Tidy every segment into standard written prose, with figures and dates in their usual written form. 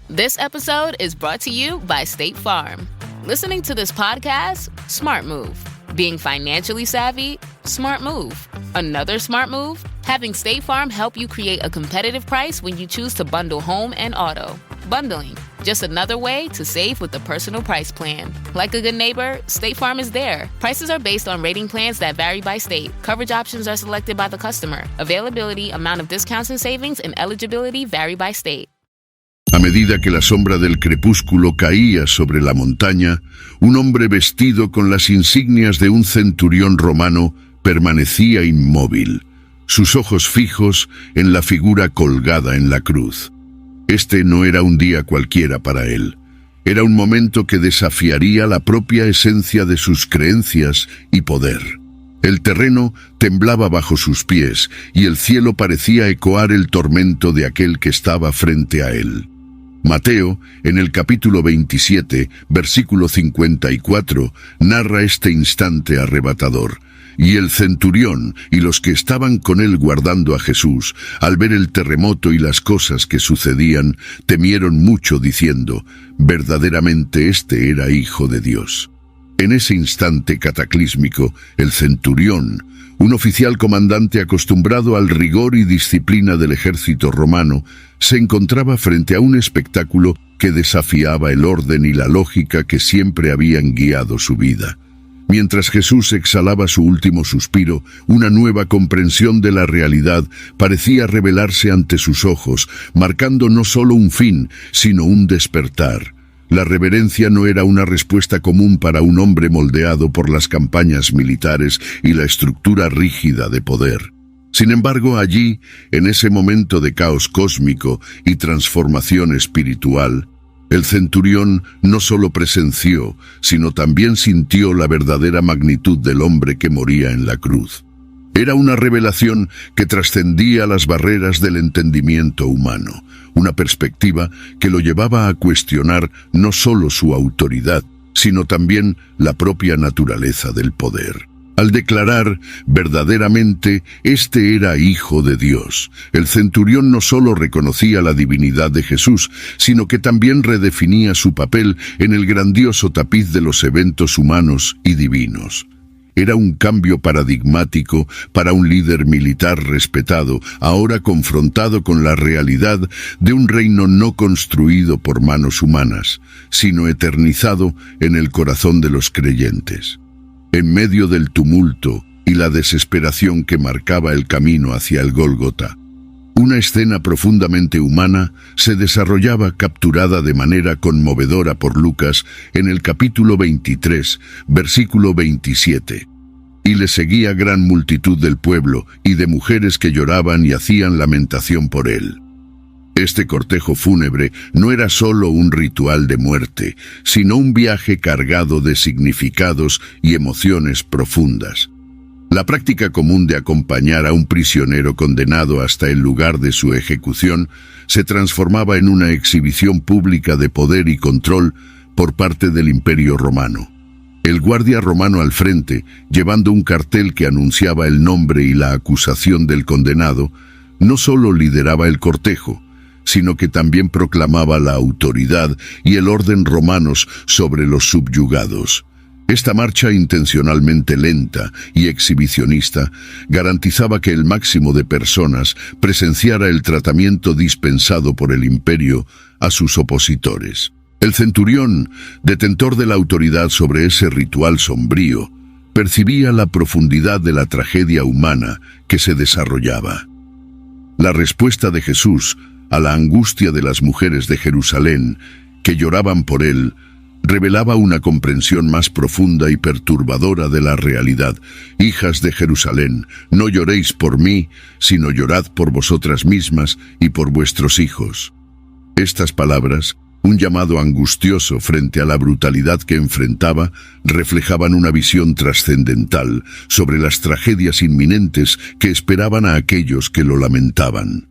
This episode is brought to you by State Farm. Listening to this podcast? Smart move. Being financially savvy? Smart move. Another smart move? Having State Farm help you create a competitive price when you choose to bundle home and auto. Bundling, just another way to save with the Personal Price Plan. Like a good neighbor, State Farm is there. Prices are based on rating plans that vary by state. Coverage options are selected by the customer. Availability, amount of discounts and savings, and eligibility vary by state. A medida que la sombra del crepúsculo caía sobre la montaña, un hombre vestido con las insignias de un centurión romano permanecía inmóvil, sus ojos fijos en la figura colgada en la cruz. Este no era un día cualquiera para él. Era un momento que desafiaría la propia esencia de sus creencias y poder. El terreno temblaba bajo sus pies y el cielo parecía ecoar el tormento de aquel que estaba frente a él. Mateo, en el capítulo 27, versículo 54, narra este instante arrebatador. Y el centurión y los que estaban con él guardando a Jesús, al ver el terremoto y las cosas que sucedían, temieron mucho diciendo, verdaderamente este era Hijo de Dios. En ese instante cataclísmico, el centurión, un oficial comandante acostumbrado al rigor y disciplina del ejército romano, se encontraba frente a un espectáculo que desafiaba el orden y la lógica que siempre habían guiado su vida. Mientras Jesús exhalaba su último suspiro, una nueva comprensión de la realidad parecía revelarse ante sus ojos, marcando no solo un fin, sino un despertar. La reverencia no era una respuesta común para un hombre moldeado por las campañas militares y la estructura rígida de poder. Sin embargo, allí, en ese momento de caos cósmico y transformación espiritual, el centurión no solo presenció, sino también sintió la verdadera magnitud del hombre que moría en la cruz. Era una revelación que trascendía las barreras del entendimiento humano, una perspectiva que lo llevaba a cuestionar no solo su autoridad, sino también la propia naturaleza del poder. Al declarar, verdaderamente, este era Hijo de Dios, el centurión no solo reconocía la divinidad de Jesús, sino que también redefinía su papel en el grandioso tapiz de los eventos humanos y divinos. Era un cambio paradigmático para un líder militar respetado, ahora confrontado con la realidad de un reino no construido por manos humanas, sino eternizado en el corazón de los creyentes. En medio del tumulto y la desesperación que marcaba el camino hacia el Gólgota, una escena profundamente humana se desarrollaba capturada de manera conmovedora por Lucas en el capítulo 23, versículo 27. Y le seguía gran multitud del pueblo y de mujeres que lloraban y hacían lamentación por él. Este cortejo fúnebre no era solo un ritual de muerte, sino un viaje cargado de significados y emociones profundas. La práctica común de acompañar a un prisionero condenado hasta el lugar de su ejecución se transformaba en una exhibición pública de poder y control por parte del Imperio Romano. El guardia romano al frente, llevando un cartel que anunciaba el nombre y la acusación del condenado, no solo lideraba el cortejo, sino que también proclamaba la autoridad y el orden romanos sobre los subyugados. Esta marcha intencionalmente lenta y exhibicionista garantizaba que el máximo de personas presenciara el tratamiento dispensado por el imperio a sus opositores. El centurión, detentor de la autoridad sobre ese ritual sombrío, percibía la profundidad de la tragedia humana que se desarrollaba. La respuesta de Jesús a la angustia de las mujeres de Jerusalén, que lloraban por él, revelaba una comprensión más profunda y perturbadora de la realidad. Hijas de Jerusalén, no lloréis por mí, sino llorad por vosotras mismas y por vuestros hijos. Estas palabras, un llamado angustioso frente a la brutalidad que enfrentaba, reflejaban una visión trascendental sobre las tragedias inminentes que esperaban a aquellos que lo lamentaban.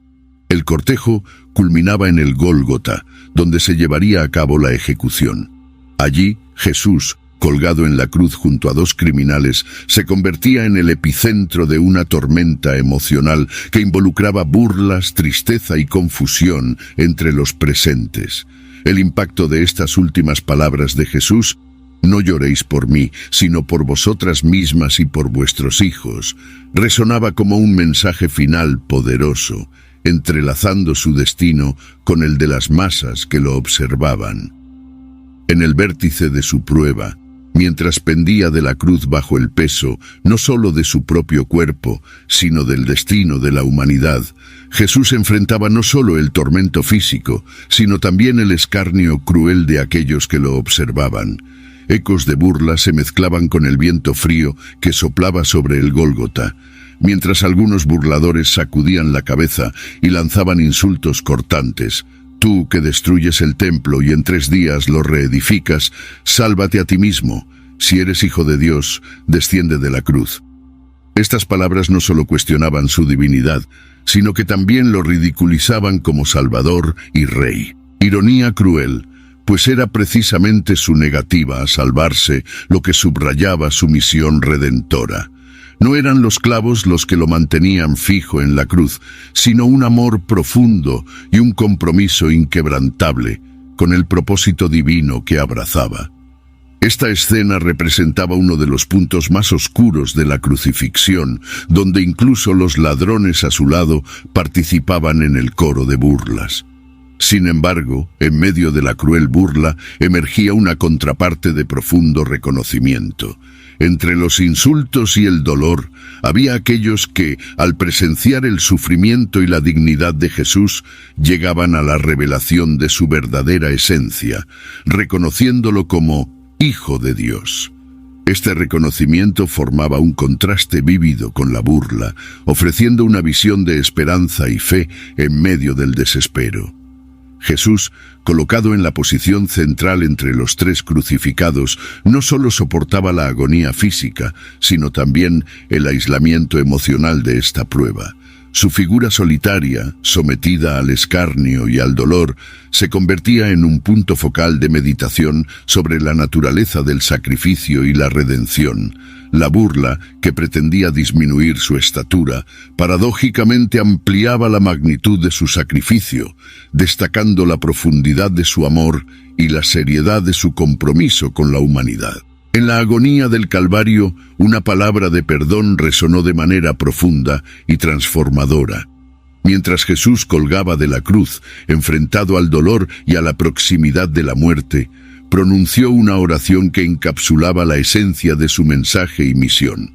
El cortejo culminaba en el Gólgota, donde se llevaría a cabo la ejecución. Allí, Jesús, colgado en la cruz junto a dos criminales, se convertía en el epicentro de una tormenta emocional que involucraba burlas, tristeza y confusión entre los presentes. El impacto de estas últimas palabras de Jesús: «No lloréis por mí, sino por vosotras mismas y por vuestros hijos», resonaba como un mensaje final poderoso, entrelazando su destino con el de las masas que lo observaban. En el vértice de su prueba, mientras pendía de la cruz bajo el peso no solo de su propio cuerpo, sino del destino de la humanidad, Jesús enfrentaba no solo el tormento físico, sino también el escarnio cruel de aquellos que lo observaban. Ecos de burla se mezclaban con el viento frío que soplaba sobre el Gólgota, mientras algunos burladores sacudían la cabeza y lanzaban insultos cortantes. «Tú que destruyes el templo y en 3 días lo reedificas, sálvate a ti mismo. Si eres hijo de Dios, desciende de la cruz». Estas palabras no solo cuestionaban su divinidad, sino que también lo ridiculizaban como Salvador y Rey. Ironía cruel, pues era precisamente su negativa a salvarse lo que subrayaba su misión redentora. No eran los clavos los que lo mantenían fijo en la cruz, sino un amor profundo y un compromiso inquebrantable con el propósito divino que abrazaba. Esta escena representaba uno de los puntos más oscuros de la crucifixión, donde incluso los ladrones a su lado participaban en el coro de burlas. Sin embargo, en medio de la cruel burla emergía una contraparte de profundo reconocimiento. Entre los insultos y el dolor, había aquellos que, al presenciar el sufrimiento y la dignidad de Jesús, llegaban a la revelación de su verdadera esencia, reconociéndolo como Hijo de Dios. Este reconocimiento formaba un contraste vívido con la burla, ofreciendo una visión de esperanza y fe en medio del desespero. Jesús, colocado en la posición central entre los 3 crucificados, no solo soportaba la agonía física, sino también el aislamiento emocional de esta prueba. Su figura solitaria, sometida al escarnio y al dolor, se convertía en un punto focal de meditación sobre la naturaleza del sacrificio y la redención. La burla, que pretendía disminuir su estatura, paradójicamente ampliaba la magnitud de su sacrificio, destacando la profundidad de su amor y la seriedad de su compromiso con la humanidad. En la agonía del Calvario, una palabra de perdón resonó de manera profunda y transformadora. Mientras Jesús colgaba de la cruz, enfrentado al dolor y a la proximidad de la muerte, pronunció una oración que encapsulaba la esencia de su mensaje y misión.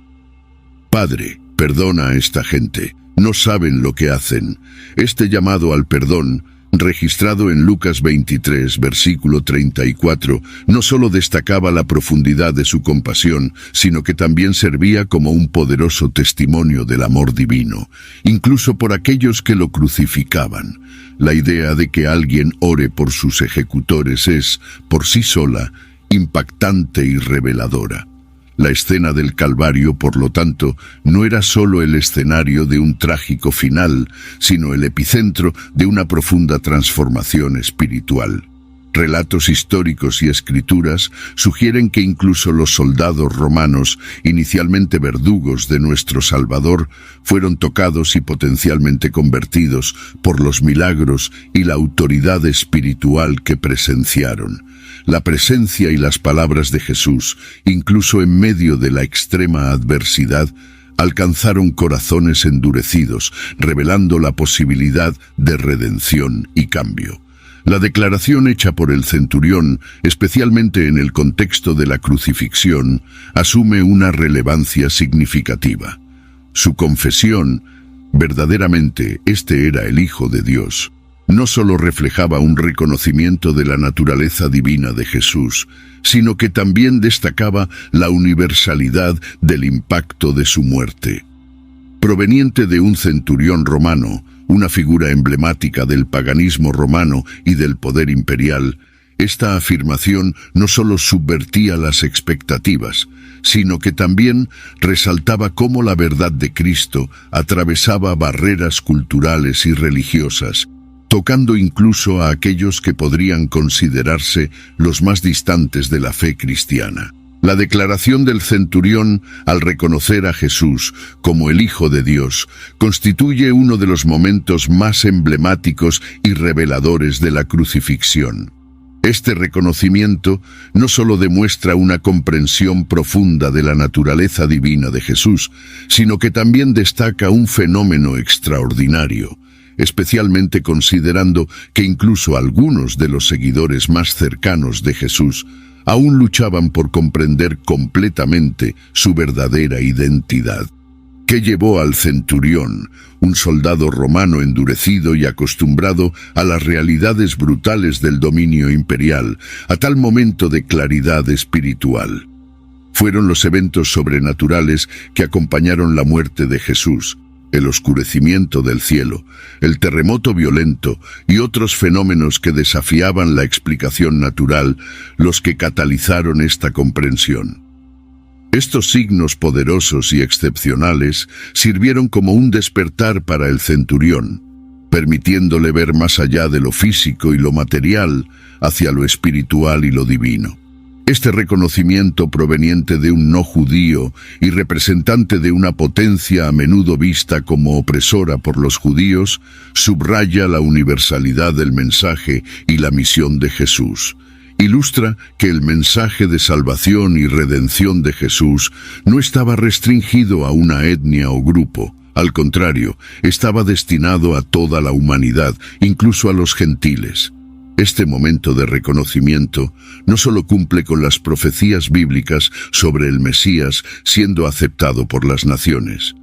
«Padre, perdona a esta gente, no saben lo que hacen». Este llamado al perdón, registrado en Lucas 23, versículo 34, no solo destacaba la profundidad de su compasión, sino que también servía como un poderoso testimonio del amor divino, incluso por aquellos que lo crucificaban. La idea de que alguien ore por sus ejecutores es, por sí sola, impactante y reveladora. La escena del Calvario, por lo tanto, no era solo el escenario de un trágico final, sino el epicentro de una profunda transformación espiritual. Relatos históricos y escrituras sugieren que incluso los soldados romanos, inicialmente verdugos de nuestro Salvador, fueron tocados y potencialmente convertidos por los milagros y la autoridad espiritual que presenciaron. La presencia y las palabras de Jesús, incluso en medio de la extrema adversidad, alcanzaron corazones endurecidos, revelando la posibilidad de redención y cambio. La declaración hecha por el centurión, especialmente en el contexto de la crucifixión, asume una relevancia significativa. Su confesión, verdaderamente este era el Hijo de Dios, no solo reflejaba un reconocimiento de la naturaleza divina de Jesús, sino que también destacaba la universalidad del impacto de su muerte. Proveniente de un centurión romano, una figura emblemática del paganismo romano y del poder imperial, esta afirmación no solo subvertía las expectativas, sino que también resaltaba cómo la verdad de Cristo atravesaba barreras culturales y religiosas, tocando incluso a aquellos que podrían considerarse los más distantes de la fe cristiana. La declaración del centurión al reconocer a Jesús como el Hijo de Dios constituye uno de los momentos más emblemáticos y reveladores de la crucifixión. Este reconocimiento no solo demuestra una comprensión profunda de la naturaleza divina de Jesús, sino que también destaca un fenómeno extraordinario, especialmente considerando que incluso algunos de los seguidores más cercanos de Jesús aún luchaban por comprender completamente su verdadera identidad. ¿Qué llevó al centurión, un soldado romano endurecido y acostumbrado a las realidades brutales del dominio imperial, a tal momento de claridad espiritual? Fueron los eventos sobrenaturales que acompañaron la muerte de Jesús, el oscurecimiento del cielo, el terremoto violento y otros fenómenos que desafiaban la explicación natural, los que catalizaron esta comprensión. Estos signos poderosos y excepcionales sirvieron como un despertar para el centurión, permitiéndole ver más allá de lo físico y lo material, hacia lo espiritual y lo divino. Este reconocimiento proveniente de un no judío y representante de una potencia a menudo vista como opresora por los judíos, subraya la universalidad del mensaje y la misión de Jesús. Ilustra que el mensaje de salvación y redención de Jesús no estaba restringido a una etnia o grupo. Al contrario, estaba destinado a toda la humanidad, incluso a los gentiles. Este momento de reconocimiento no solo cumple con las profecías bíblicas sobre el Mesías siendo aceptado por las naciones,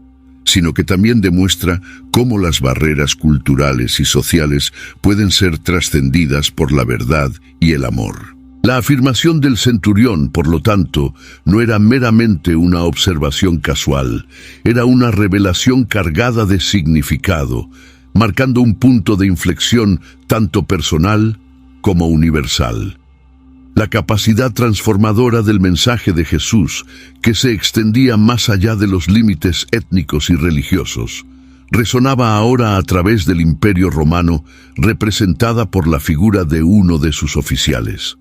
sino que también demuestra cómo las barreras culturales y sociales pueden ser trascendidas por la verdad y el amor. La afirmación del centurión, por lo tanto, no era meramente una observación casual, era una revelación cargada de significado, marcando un punto de inflexión tanto personal como universal. La capacidad transformadora del mensaje de Jesús, que se extendía más allá de los límites étnicos y religiosos, resonaba ahora a través del Imperio Romano, representada por la figura de uno de sus oficiales.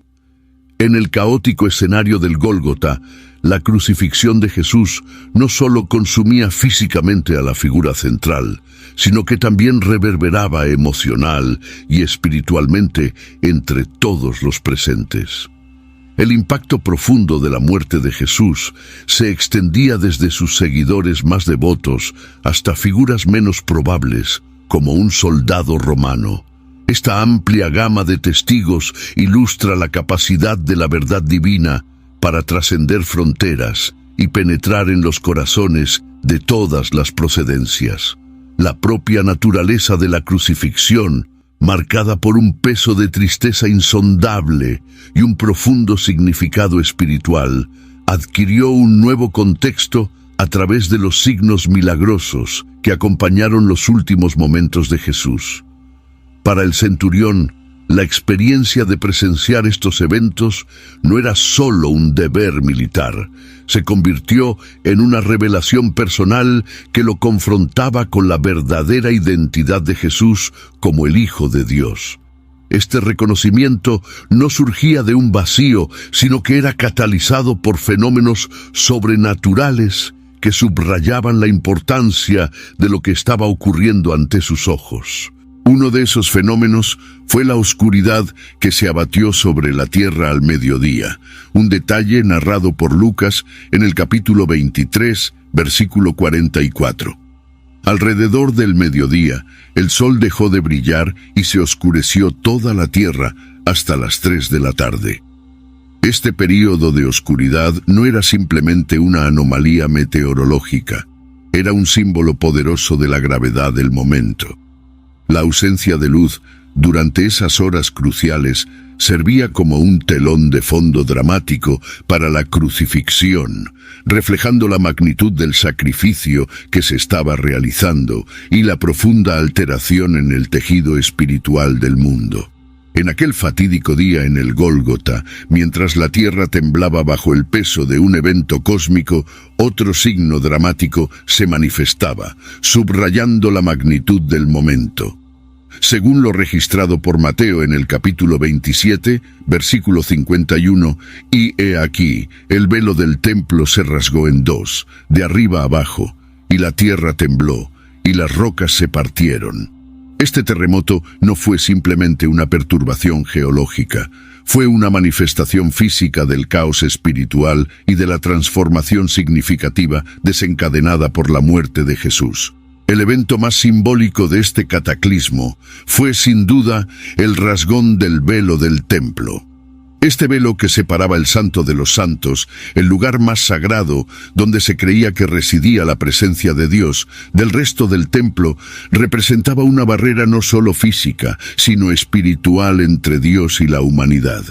En el caótico escenario del Gólgota, la crucifixión de Jesús no solo consumía físicamente a la figura central, sino que también reverberaba emocional y espiritualmente entre todos los presentes. El impacto profundo de la muerte de Jesús se extendía desde sus seguidores más devotos hasta figuras menos probables, como un soldado romano. Esta amplia gama de testigos ilustra la capacidad de la verdad divina para trascender fronteras y penetrar en los corazones de todas las procedencias. La propia naturaleza de la crucifixión, marcada por un peso de tristeza insondable y un profundo significado espiritual, adquirió un nuevo contexto a través de los signos milagrosos que acompañaron los últimos momentos de Jesús. Para el centurión, la experiencia de presenciar estos eventos no era solo un deber militar, se convirtió en una revelación personal que lo confrontaba con la verdadera identidad de Jesús como el Hijo de Dios. Este reconocimiento no surgía de un vacío, sino que era catalizado por fenómenos sobrenaturales que subrayaban la importancia de lo que estaba ocurriendo ante sus ojos. Uno de esos fenómenos fue la oscuridad que se abatió sobre la tierra al mediodía, un detalle narrado por Lucas en el capítulo 23, versículo 44. Alrededor del mediodía, el sol dejó de brillar y se oscureció toda la tierra hasta las 3 de la tarde. Este período de oscuridad no era simplemente una anomalía meteorológica, era un símbolo poderoso de la gravedad del momento. La ausencia de luz durante esas horas cruciales servía como un telón de fondo dramático para la crucifixión, reflejando la magnitud del sacrificio que se estaba realizando y la profunda alteración en el tejido espiritual del mundo. En aquel fatídico día en el Gólgota, mientras la tierra temblaba bajo el peso de un evento cósmico, otro signo dramático se manifestaba, subrayando la magnitud del momento. Según lo registrado por Mateo en el capítulo 27, versículo 51, y he aquí, el velo del templo se rasgó en dos, de arriba abajo, y la tierra tembló, y las rocas se partieron. Este terremoto no fue simplemente una perturbación geológica, fue una manifestación física del caos espiritual y de la transformación significativa desencadenada por la muerte de Jesús. El evento más simbólico de este cataclismo fue, sin duda, el rasgón del velo del templo. Este velo que separaba el Santo de los Santos, el lugar más sagrado donde se creía que residía la presencia de Dios, del resto del templo, representaba una barrera no solo física, sino espiritual entre Dios y la humanidad.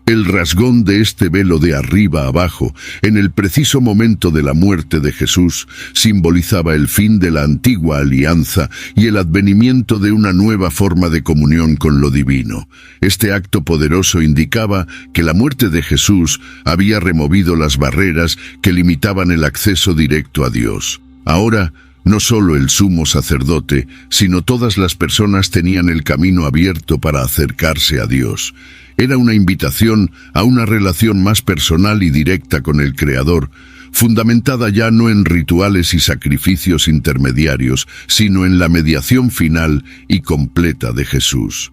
El rasgón de este velo de arriba abajo, en el preciso momento de la muerte de Jesús, simbolizaba el fin de la antigua alianza y el advenimiento de una nueva forma de comunión con lo divino. Este acto poderoso indicaba que la muerte de Jesús había removido las barreras que limitaban el acceso directo a Dios. Ahora, no solo el sumo sacerdote, sino todas las personas tenían el camino abierto para acercarse a Dios. Era una invitación a una relación más personal y directa con el Creador, fundamentada ya no en rituales y sacrificios intermediarios, sino en la mediación final y completa de Jesús.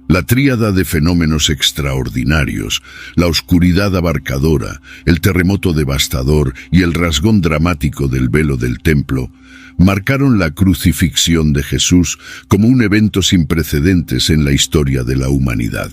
La tríada de fenómenos extraordinarios, la oscuridad abarcadora, el terremoto devastador y el rasgón dramático del velo del templo, marcaron la crucifixión de Jesús como un evento sin precedentes en la historia de la humanidad.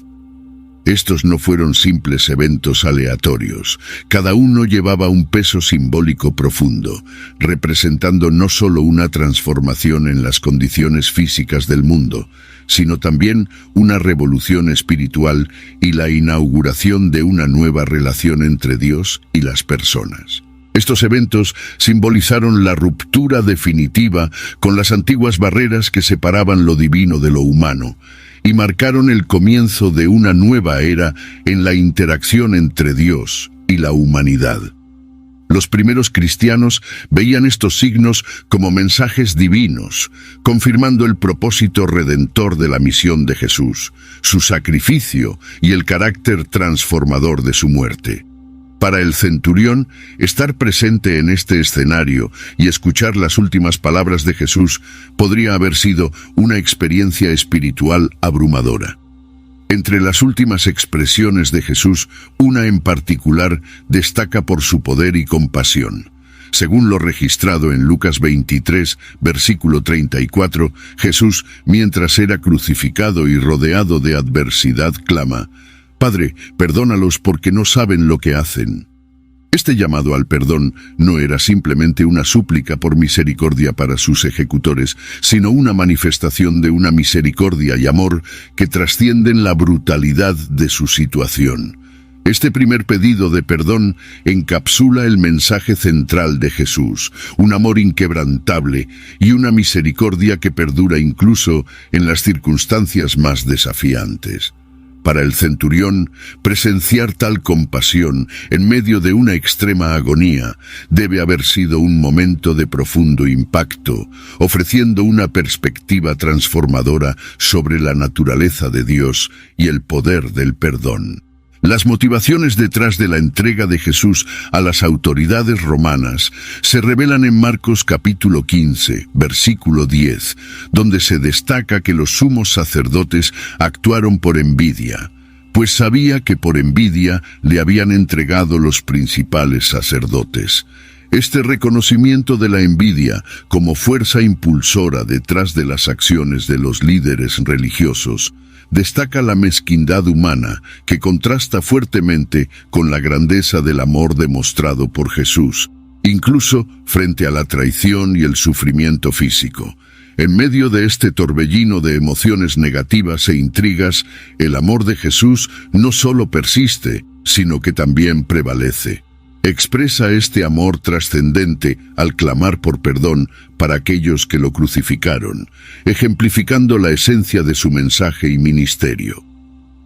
Estos no fueron simples eventos aleatorios. Cada uno llevaba un peso simbólico profundo, representando no solo una transformación en las condiciones físicas del mundo, sino también una revolución espiritual y la inauguración de una nueva relación entre Dios y las personas. Estos eventos simbolizaron la ruptura definitiva con las antiguas barreras que separaban lo divino de lo humano, y marcaron el comienzo de una nueva era en la interacción entre Dios y la humanidad. Los primeros cristianos veían estos signos como mensajes divinos, confirmando el propósito redentor de la misión de Jesús, su sacrificio y el carácter transformador de su muerte. Para el centurión, estar presente en este escenario y escuchar las últimas palabras de Jesús podría haber sido una experiencia espiritual abrumadora. Entre las últimas expresiones de Jesús, una en particular destaca por su poder y compasión. Según lo registrado en Lucas 23, versículo 34, Jesús, mientras era crucificado y rodeado de adversidad, clama: «Padre, perdónalos porque no saben lo que hacen». Este llamado al perdón no era simplemente una súplica por misericordia para sus ejecutores, sino una manifestación de una misericordia y amor que trascienden la brutalidad de su situación. Este primer pedido de perdón encapsula el mensaje central de Jesús, un amor inquebrantable y una misericordia que perdura incluso en las circunstancias más desafiantes. Para el centurión, presenciar tal compasión en medio de una extrema agonía debe haber sido un momento de profundo impacto, ofreciendo una perspectiva transformadora sobre la naturaleza de Dios y el poder del perdón. Las motivaciones detrás de la entrega de Jesús a las autoridades romanas se revelan en Marcos capítulo 15, versículo 10, donde se destaca que los sumos sacerdotes actuaron por envidia, pues sabía que por envidia le habían entregado los principales sacerdotes. Este reconocimiento de la envidia como fuerza impulsora detrás de las acciones de los líderes religiosos destaca la mezquindad humana que contrasta fuertemente con la grandeza del amor demostrado por Jesús, incluso frente a la traición y el sufrimiento físico. En medio de este torbellino de emociones negativas e intrigas, el amor de Jesús no solo persiste, sino que también prevalece. Expresa este amor trascendente al clamar por perdón para aquellos que lo crucificaron, ejemplificando la esencia de su mensaje y ministerio.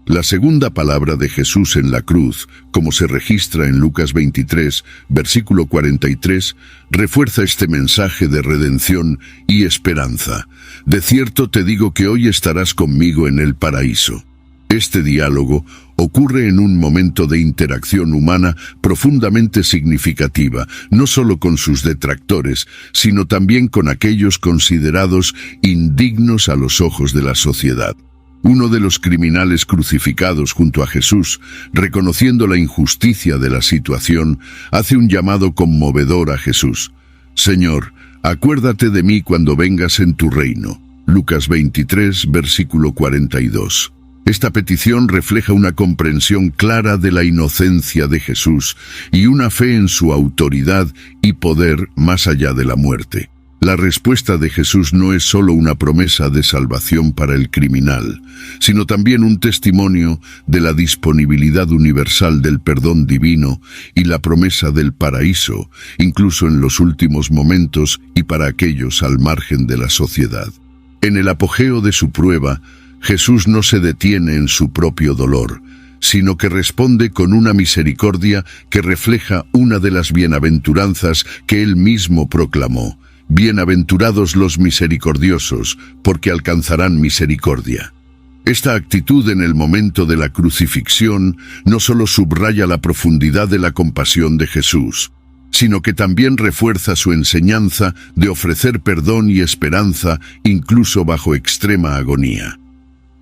La segunda palabra de Jesús en la cruz, como se registra en Lucas 23, versículo 43, refuerza este mensaje de redención y esperanza. De cierto te digo que hoy estarás conmigo en el paraíso. Este diálogo ocurre en un momento de interacción humana profundamente significativa, no solo con sus detractores, sino también con aquellos considerados indignos a los ojos de la sociedad. Uno de los criminales crucificados junto a Jesús, reconociendo la injusticia de la situación, hace un llamado conmovedor a Jesús. Señor, acuérdate de mí cuando vengas en tu reino. Lucas 23, versículo 42. Esta petición refleja una comprensión clara de la inocencia de Jesús y una fe en su autoridad y poder más allá de la muerte. La respuesta de Jesús no es solo una promesa de salvación para el criminal, sino también un testimonio de la disponibilidad universal del perdón divino y la promesa del paraíso, incluso en los últimos momentos y para aquellos al margen de la sociedad. En el apogeo de su prueba, Jesús no se detiene en su propio dolor, sino que responde con una misericordia que refleja una de las bienaventuranzas que él mismo proclamó. Bienaventurados los misericordiosos, porque alcanzarán misericordia. Esta actitud en el momento de la crucifixión no solo subraya la profundidad de la compasión de Jesús, sino que también refuerza su enseñanza de ofrecer perdón y esperanza incluso bajo extrema agonía.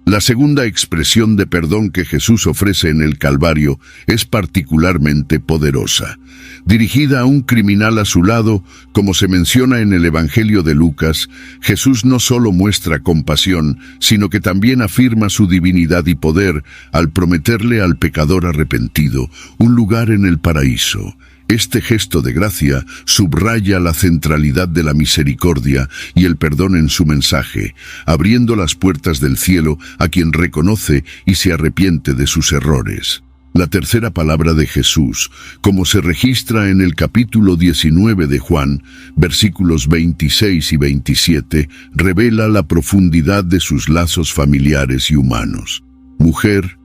La segunda expresión de perdón que Jesús ofrece en el Calvario es particularmente poderosa. Dirigida a un criminal a su lado, como se menciona en el Evangelio de Lucas, Jesús no solo muestra compasión, sino que también afirma su divinidad y poder al prometerle al pecador arrepentido un lugar en el paraíso. Este gesto de gracia subraya la centralidad de la misericordia y el perdón en su mensaje, abriendo las puertas del cielo a quien reconoce y se arrepiente de sus errores. La tercera palabra de Jesús, como se registra en el capítulo 19 de Juan, versículos 26 y 27, revela la profundidad de sus lazos familiares y humanos. Mujer,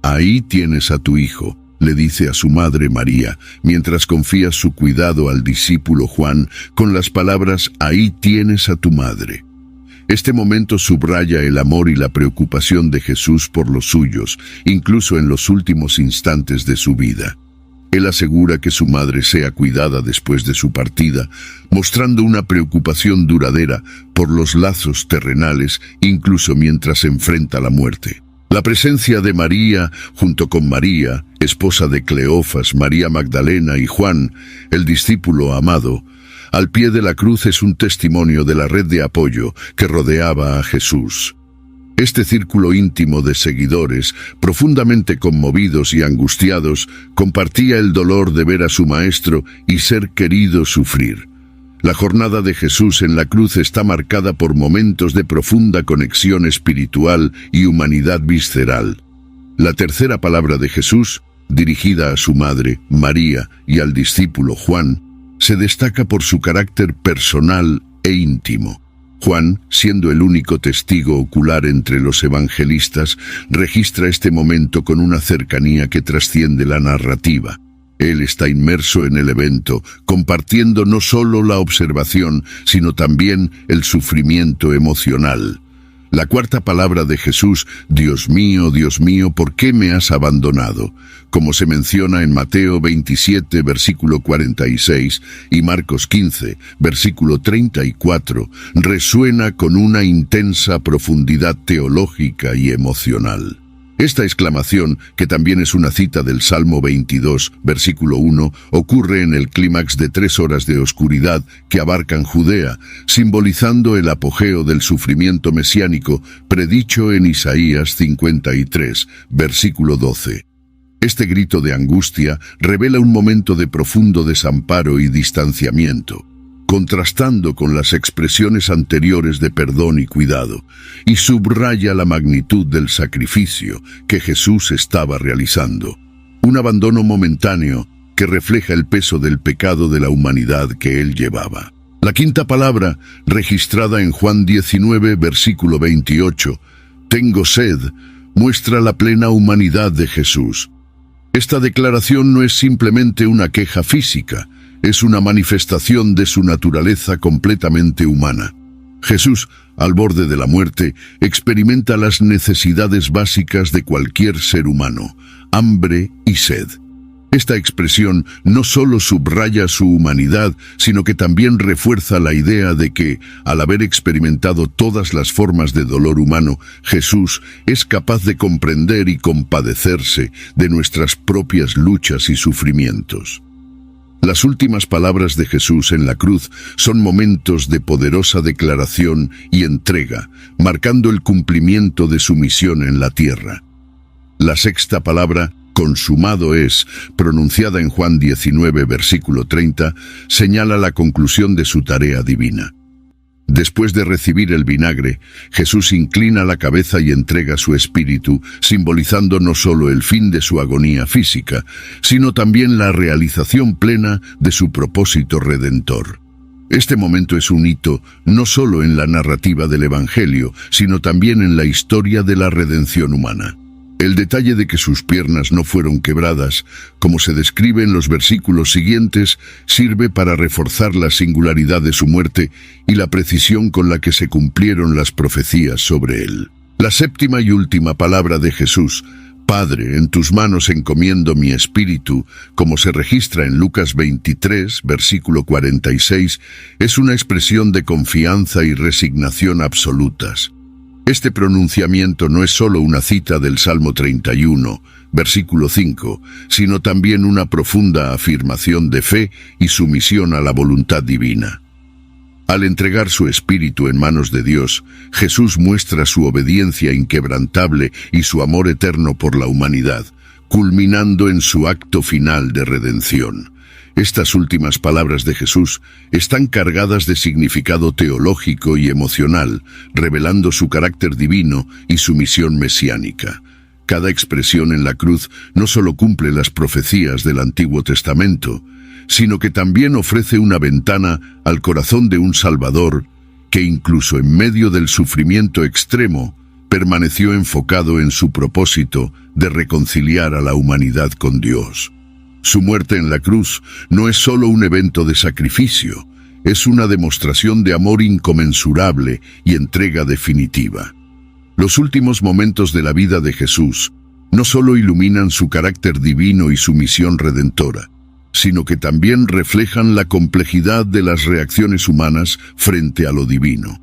ahí tienes a tu hijo, le dice a su madre María, mientras confía su cuidado al discípulo Juan con las palabras, ahí tienes a tu madre. Este momento subraya el amor y la preocupación de Jesús por los suyos, incluso en los últimos instantes de su vida. Él asegura que su madre sea cuidada después de su partida, mostrando una preocupación duradera por los lazos terrenales, incluso mientras enfrenta la muerte. La presencia de María, junto con María, esposa de Cleofas, María Magdalena y Juan, el discípulo amado, al pie de la cruz es un testimonio de la red de apoyo que rodeaba a Jesús. Este círculo íntimo de seguidores, profundamente conmovidos y angustiados, compartía el dolor de ver a su maestro y ser querido sufrir. La jornada de Jesús en la cruz está marcada por momentos de profunda conexión espiritual y humanidad visceral. La tercera palabra de Jesús, dirigida a su madre, María, y al discípulo Juan, se destaca por su carácter personal e íntimo. Juan, siendo el único testigo ocular entre los evangelistas, registra este momento con una cercanía que trasciende la narrativa. Él está inmerso en el evento, compartiendo no solo la observación, sino también el sufrimiento emocional. La cuarta palabra de Jesús, Dios mío, ¿por qué me has abandonado?, como se menciona en Mateo 27, versículo 46, y Marcos 15, versículo 34, resuena con una intensa profundidad teológica y emocional. Esta exclamación, que también es una cita del Salmo 22, versículo 1, ocurre en el clímax de 3 horas de oscuridad que abarcan Judea, simbolizando el apogeo del sufrimiento mesiánico predicho en Isaías 53, versículo 12. Este grito de angustia revela un momento de profundo desamparo y distanciamiento, contrastando con las expresiones anteriores de perdón y cuidado, y subraya la magnitud del sacrificio que Jesús estaba realizando. Un abandono momentáneo que refleja el peso del pecado de la humanidad que él llevaba. La quinta palabra, registrada en Juan 19, versículo 28, tengo sed, muestra la plena humanidad de Jesús. Esta declaración no es simplemente una queja física, es una manifestación de su naturaleza completamente humana. Jesús, al borde de la muerte, experimenta las necesidades básicas de cualquier ser humano: hambre y sed. Esta expresión no solo subraya su humanidad, sino que también refuerza la idea de que, al haber experimentado todas las formas de dolor humano, Jesús es capaz de comprender y compadecerse de nuestras propias luchas y sufrimientos. Las últimas palabras de Jesús en la cruz son momentos de poderosa declaración y entrega, marcando el cumplimiento de su misión en la tierra. La sexta palabra, consumado es, pronunciada en Juan 19, versículo 30, señala la conclusión de su tarea divina. Después de recibir el vinagre, Jesús inclina la cabeza y entrega su espíritu, simbolizando no solo el fin de su agonía física, sino también la realización plena de su propósito redentor. Este momento es un hito no solo en la narrativa del Evangelio, sino también en la historia de la redención humana. El detalle de que sus piernas no fueron quebradas, como se describe en los versículos siguientes, sirve para reforzar la singularidad de su muerte y la precisión con la que se cumplieron las profecías sobre él. La séptima y última palabra de Jesús, Padre, en tus manos encomiendo mi espíritu, como se registra en Lucas 23, versículo 46, es una expresión de confianza y resignación absolutas. Este pronunciamiento no es solo una cita del Salmo 31, versículo 5, sino también una profunda afirmación de fe y sumisión a la voluntad divina. Al entregar su espíritu en manos de Dios, Jesús muestra su obediencia inquebrantable y su amor eterno por la humanidad, culminando en su acto final de redención. Estas últimas palabras de Jesús están cargadas de significado teológico y emocional, revelando su carácter divino y su misión mesiánica. Cada expresión en la cruz no solo cumple las profecías del Antiguo Testamento, sino que también ofrece una ventana al corazón de un Salvador que, incluso en medio del sufrimiento extremo, permaneció enfocado en su propósito de reconciliar a la humanidad con Dios. Su muerte en la cruz no es solo un evento de sacrificio, es una demostración de amor inconmensurable y entrega definitiva. Los últimos momentos de la vida de Jesús no solo iluminan su carácter divino y su misión redentora, sino que también reflejan la complejidad de las reacciones humanas frente a lo divino.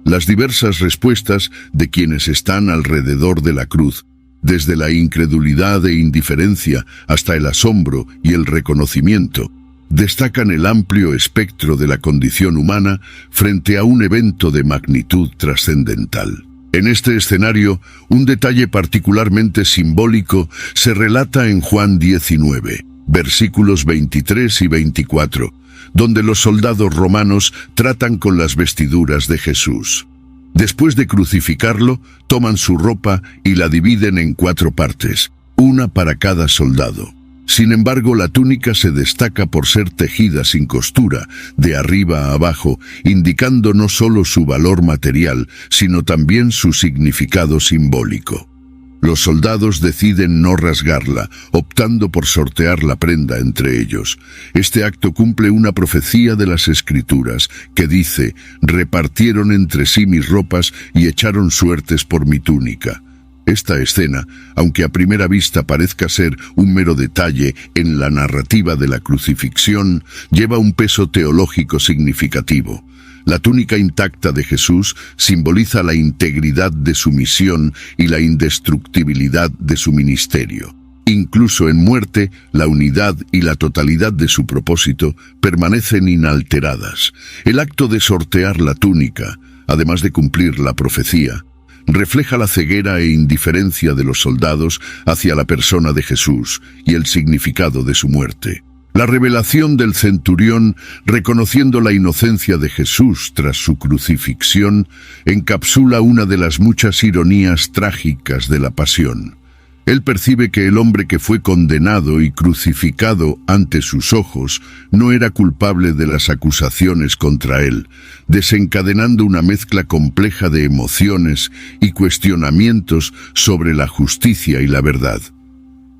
Las diversas respuestas de quienes están alrededor de la cruz, desde la incredulidad e indiferencia hasta el asombro y el reconocimiento, destacan el amplio espectro de la condición humana frente a un evento de magnitud trascendental. En este escenario, un detalle particularmente simbólico se relata en Juan 19, versículos 23 y 24, donde los soldados romanos tratan con las vestiduras de Jesús. Después de crucificarlo, toman su ropa y la dividen en 4 partes, una para cada soldado. Sin embargo, la túnica se destaca por ser tejida sin costura, de arriba a abajo, indicando no solo su valor material, sino también su significado simbólico. Los soldados deciden no rasgarla, optando por sortear la prenda entre ellos. Este acto cumple una profecía de las Escrituras que dice: repartieron entre sí mis ropas y echaron suertes por mi túnica. Esta escena, aunque a primera vista parezca ser un mero detalle en la narrativa de la crucifixión, lleva un peso teológico significativo. La túnica intacta de Jesús simboliza la integridad de su misión y la indestructibilidad de su ministerio. Incluso en muerte, la unidad y la totalidad de su propósito permanecen inalteradas. El acto de sortear la túnica, además de cumplir la profecía, refleja la ceguera e indiferencia de los soldados hacia la persona de Jesús y el significado de su muerte. La revelación del centurión, reconociendo la inocencia de Jesús tras su crucifixión, encapsula una de las muchas ironías trágicas de la pasión. Él percibe que el hombre que fue condenado y crucificado ante sus ojos no era culpable de las acusaciones contra él, desencadenando una mezcla compleja de emociones y cuestionamientos sobre la justicia y la verdad.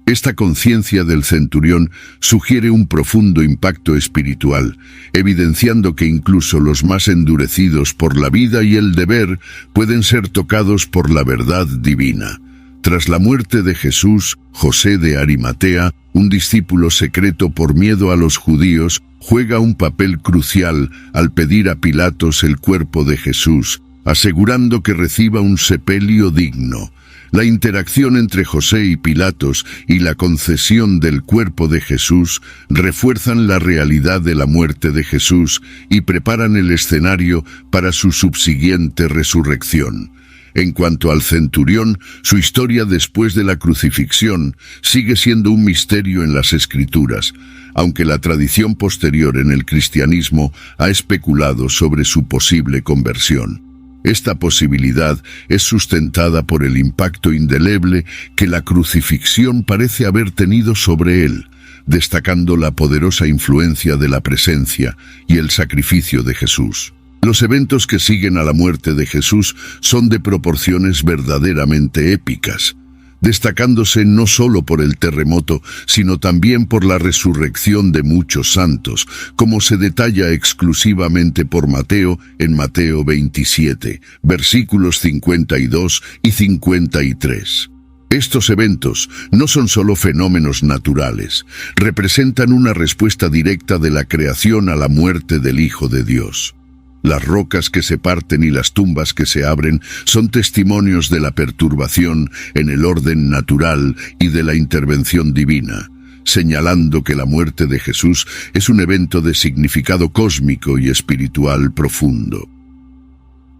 Esta conciencia del centurión sugiere un profundo impacto espiritual, evidenciando que incluso los más endurecidos por la vida y el deber pueden ser tocados por la verdad divina. Tras la muerte de Jesús, José de Arimatea, un discípulo secreto por miedo a los judíos, juega un papel crucial al pedir a Pilatos el cuerpo de Jesús, asegurando que reciba un sepelio digno. La interacción entre José y Pilatos y la concesión del cuerpo de Jesús refuerzan la realidad de la muerte de Jesús y preparan el escenario para su subsiguiente resurrección. En cuanto al centurión, su historia después de la crucifixión sigue siendo un misterio en las Escrituras, aunque la tradición posterior en el cristianismo ha especulado sobre su posible conversión. Esta posibilidad es sustentada por el impacto indeleble que la crucifixión parece haber tenido sobre él, destacando la poderosa influencia de la presencia y el sacrificio de Jesús. Los eventos que siguen a la muerte de Jesús son de proporciones verdaderamente épicas, destacándose no solo por el terremoto, sino también por la resurrección de muchos santos, como se detalla exclusivamente por Mateo en Mateo 27, versículos 52 y 53. Estos eventos no son solo fenómenos naturales, representan una respuesta directa de la creación a la muerte del Hijo de Dios. Las rocas que se parten y las tumbas que se abren son testimonios de la perturbación en el orden natural y de la intervención divina, señalando que la muerte de Jesús es un evento de significado cósmico y espiritual profundo.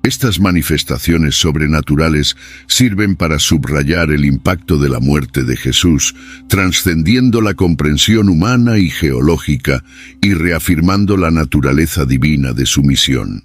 Estas manifestaciones sobrenaturales sirven para subrayar el impacto de la muerte de Jesús, trascendiendo la comprensión humana y geológica y reafirmando la naturaleza divina de su misión.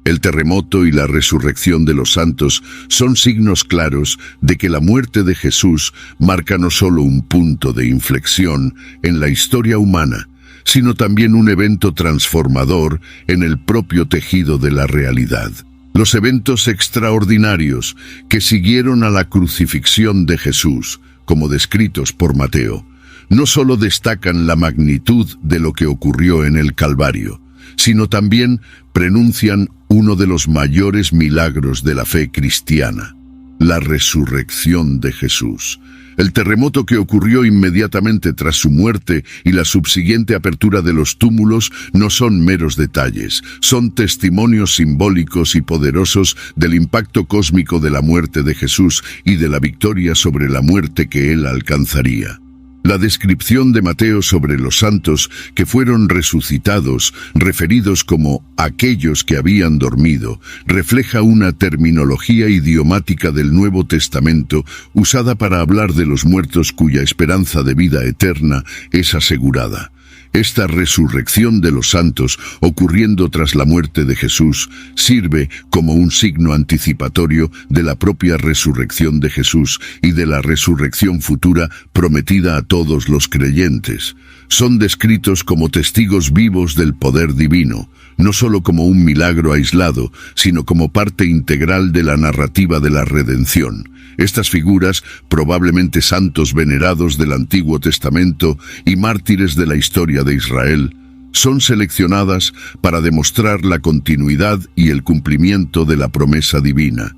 El terremoto y la resurrección de los santos son signos claros de que la muerte de Jesús marca no solo un punto de inflexión en la historia humana, sino también un evento transformador en el propio tejido de la realidad. Los eventos extraordinarios que siguieron a la crucifixión de Jesús, como descritos por Mateo, no solo destacan la magnitud de lo que ocurrió en el Calvario, sino también prenuncian uno de los mayores milagros de la fe cristiana, la resurrección de Jesús. El terremoto que ocurrió inmediatamente tras su muerte y la subsiguiente apertura de los túmulos no son meros detalles, son testimonios simbólicos y poderosos del impacto cósmico de la muerte de Jesús y de la victoria sobre la muerte que él alcanzaría. La descripción de Mateo sobre los santos que fueron resucitados, referidos como aquellos que habían dormido, refleja una terminología idiomática del Nuevo Testamento usada para hablar de los muertos cuya esperanza de vida eterna es asegurada. Esta resurrección de los santos, ocurriendo tras la muerte de Jesús, sirve como un signo anticipatorio de la propia resurrección de Jesús y de la resurrección futura prometida a todos los creyentes. Son descritos como testigos vivos del poder divino, no solo como un milagro aislado, sino como parte integral de la narrativa de la redención. Estas figuras, probablemente santos venerados del Antiguo Testamento y mártires de la historia de Israel, son seleccionadas para demostrar la continuidad y el cumplimiento de la promesa divina.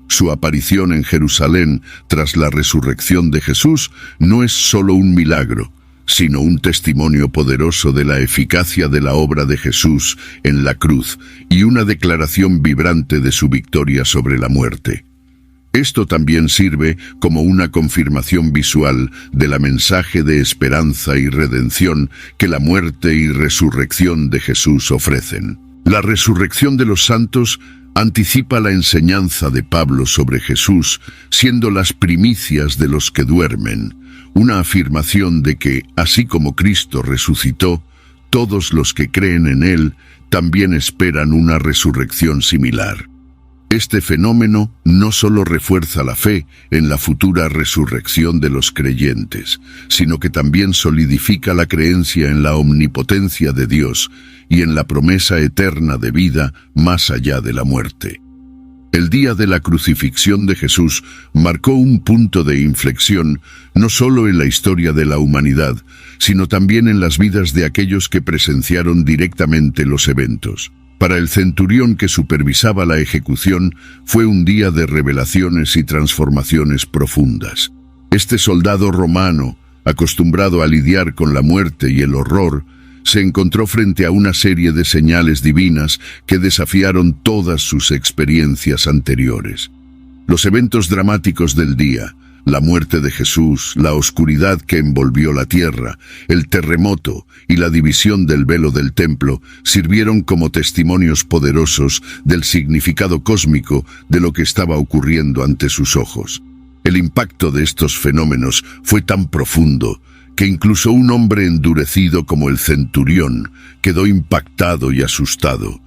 Su aparición en Jerusalén tras la resurrección de Jesús no es solo un milagro, sino un testimonio poderoso de la eficacia de la obra de Jesús en la cruz y una declaración vibrante de su victoria sobre la muerte. Esto también sirve como una confirmación visual de la mensaje de esperanza y redención que la muerte y resurrección de Jesús ofrecen. La resurrección de los santos anticipa la enseñanza de Pablo sobre Jesús, siendo las primicias de los que duermen, una afirmación de que, así como Cristo resucitó, todos los que creen en Él también esperan una resurrección similar. Este fenómeno no solo refuerza la fe en la futura resurrección de los creyentes, sino que también solidifica la creencia en la omnipotencia de Dios y en la promesa eterna de vida más allá de la muerte. El día de la crucifixión de Jesús marcó un punto de inflexión no solo en la historia de la humanidad, sino también en las vidas de aquellos que presenciaron directamente los eventos. Para el centurión que supervisaba la ejecución, fue un día de revelaciones y transformaciones profundas. Este soldado romano, acostumbrado a lidiar con la muerte y el horror, se encontró frente a una serie de señales divinas que desafiaron todas sus experiencias anteriores. Los eventos dramáticos del día, la muerte de Jesús, la oscuridad que envolvió la tierra, el terremoto y la división del velo del templo sirvieron como testimonios poderosos del significado cósmico de lo que estaba ocurriendo ante sus ojos. El impacto de estos fenómenos fue tan profundo que incluso un hombre endurecido como el centurión quedó impactado y asustado,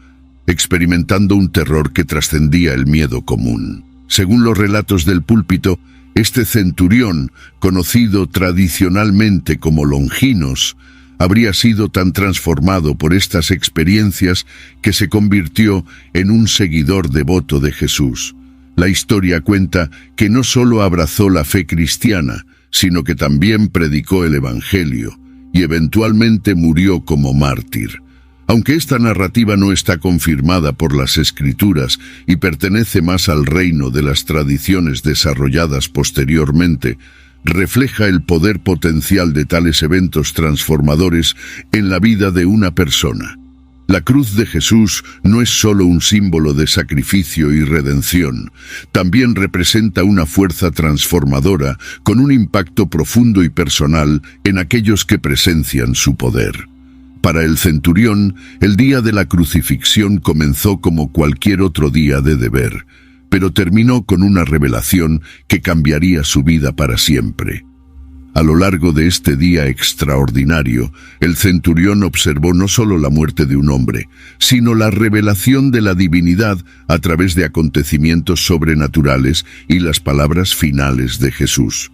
experimentando un terror que trascendía el miedo común. Según los relatos del púlpito, este centurión, conocido tradicionalmente como Longinos, habría sido tan transformado por estas experiencias que se convirtió en un seguidor devoto de Jesús. La historia cuenta que no solo abrazó la fe cristiana, sino que también predicó el Evangelio y eventualmente murió como mártir. Aunque esta narrativa no está confirmada por las Escrituras y pertenece más al reino de las tradiciones desarrolladas posteriormente, refleja el poder potencial de tales eventos transformadores en la vida de una persona. La cruz de Jesús no es solo un símbolo de sacrificio y redención, también representa una fuerza transformadora con un impacto profundo y personal en aquellos que presencian su poder. Para el centurión, el día de la crucifixión comenzó como cualquier otro día de deber, pero terminó con una revelación que cambiaría su vida para siempre. A lo largo de este día extraordinario, el centurión observó no solo la muerte de un hombre, sino la revelación de la divinidad a través de acontecimientos sobrenaturales y las palabras finales de Jesús.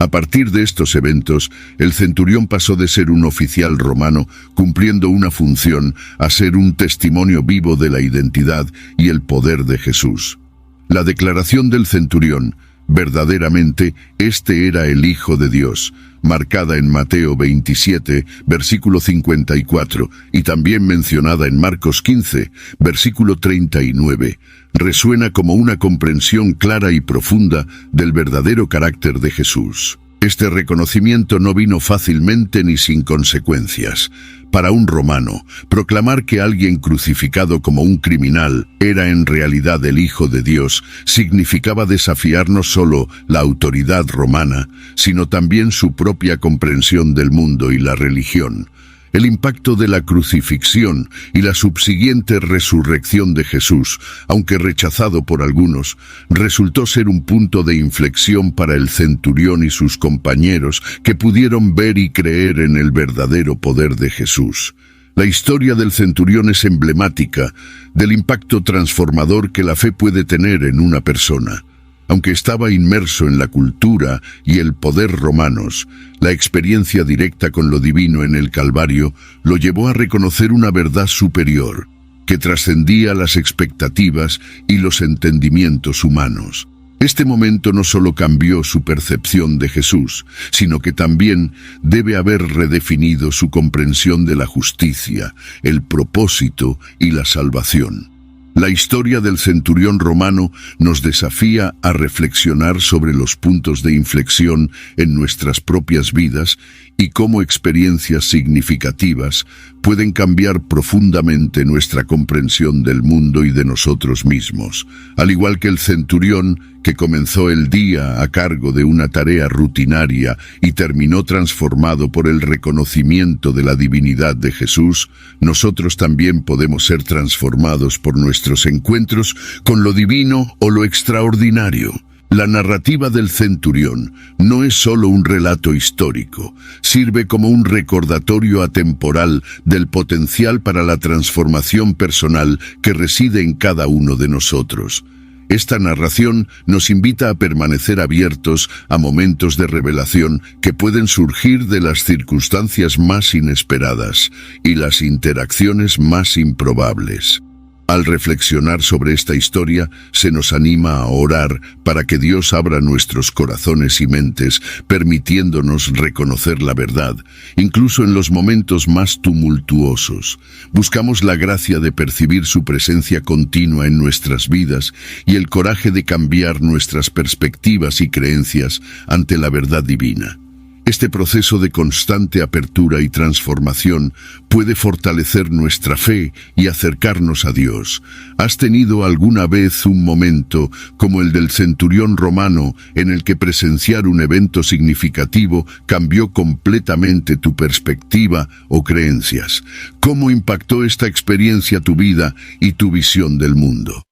A partir de estos eventos, el centurión pasó de ser un oficial romano cumpliendo una función a ser un testimonio vivo de la identidad y el poder de Jesús. La declaración del centurión, verdaderamente, este era el Hijo de Dios, marcada en Mateo 27, versículo 54, y también mencionada en Marcos 15, versículo 39, resuena como una comprensión clara y profunda del verdadero carácter de Jesús. Este reconocimiento no vino fácilmente ni sin consecuencias. Para un romano, proclamar que alguien crucificado como un criminal era en realidad el Hijo de Dios significaba desafiar no solo la autoridad romana, sino también su propia comprensión del mundo y la religión. El impacto de la crucifixión y la subsiguiente resurrección de Jesús, aunque rechazado por algunos, resultó ser un punto de inflexión para el centurión y sus compañeros que pudieron ver y creer en el verdadero poder de Jesús. La historia del centurión es emblemática del impacto transformador que la fe puede tener en una persona. Aunque estaba inmerso en la cultura y el poder romanos, la experiencia directa con lo divino en el Calvario lo llevó a reconocer una verdad superior, que trascendía las expectativas y los entendimientos humanos. Este momento no solo cambió su percepción de Jesús, sino que también debe haber redefinido su comprensión de la justicia, el propósito y la salvación. La historia del centurión romano nos desafía a reflexionar sobre los puntos de inflexión en nuestras propias vidas y cómo experiencias significativas pueden cambiar profundamente nuestra comprensión del mundo y de nosotros mismos. Al igual que el centurión, que comenzó el día a cargo de una tarea rutinaria y terminó transformado por el reconocimiento de la divinidad de Jesús, nosotros también podemos ser transformados por nuestros encuentros con lo divino o lo extraordinario. La narrativa del centurión no es solo un relato histórico, sirve como un recordatorio atemporal del potencial para la transformación personal que reside en cada uno de nosotros. Esta narración nos invita a permanecer abiertos a momentos de revelación que pueden surgir de las circunstancias más inesperadas y las interacciones más improbables. Al reflexionar sobre esta historia, se nos anima a orar para que Dios abra nuestros corazones y mentes, permitiéndonos reconocer la verdad, incluso en los momentos más tumultuosos. Buscamos la gracia de percibir su presencia continua en nuestras vidas y el coraje de cambiar nuestras perspectivas y creencias ante la verdad divina. Este proceso de constante apertura y transformación puede fortalecer nuestra fe y acercarnos a Dios. ¿Has tenido alguna vez un momento como el del centurión romano en el que presenciar un evento significativo cambió completamente tu perspectiva o creencias? ¿Cómo impactó esta experiencia tu vida y tu visión del mundo?